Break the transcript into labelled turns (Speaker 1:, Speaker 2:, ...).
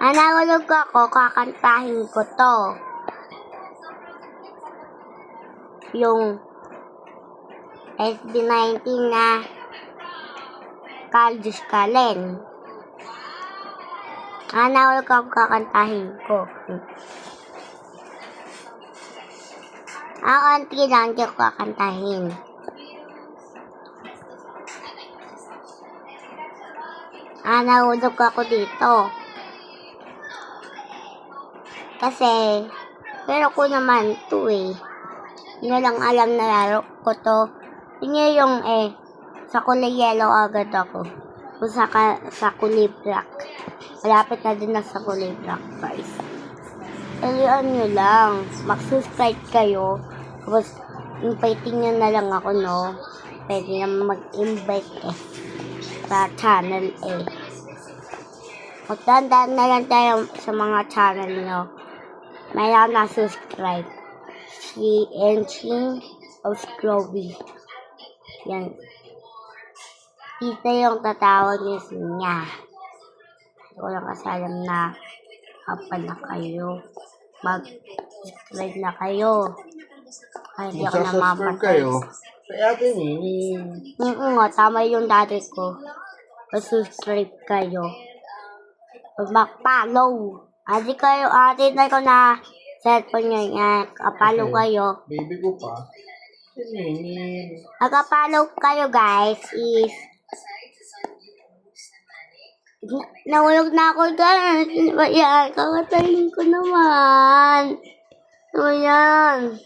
Speaker 1: Nahulog ako, kakantahin ko to. Yung SB19 na Kaldus Kalen. Nahulog ako, kakantahin ko. Konti lang, di ko kakantahin. Nahulog ako dito. Kasi, pero ko naman to eh. Hindi lang alam na laro ko to. Tingnan yung sa kulay yellow agad ako. O sa kulay black. Malapit na din na sa kulay black, guys. Talian nyo lang. Mag-subscribe kayo. Tapos, inviting nyo na lang ako, no? Pwede na mag-invite sa channel Magdandaan na lang tayo sa mga channel nyo. Mayroon na subscribe. Si Enching of Scroby. Yan. Dito yung tatawag niya. Walang kasalam na kapal na kayo. Mag-subscribe na kayo. Ay, di ako na mapatay.
Speaker 2: Kaya ate Nini.
Speaker 1: Nga, tama yung dati ko. Mag-subscribe kayo. Mag-follow. Adi kayo, ate na ko na cellphone nyo yan. Kapalo kayo.
Speaker 2: Baby ko pa. Si Nini.
Speaker 1: Kapalo kayo, guys, is nahulog na ako dyan. Yan, kakatayin ko naman. Yan.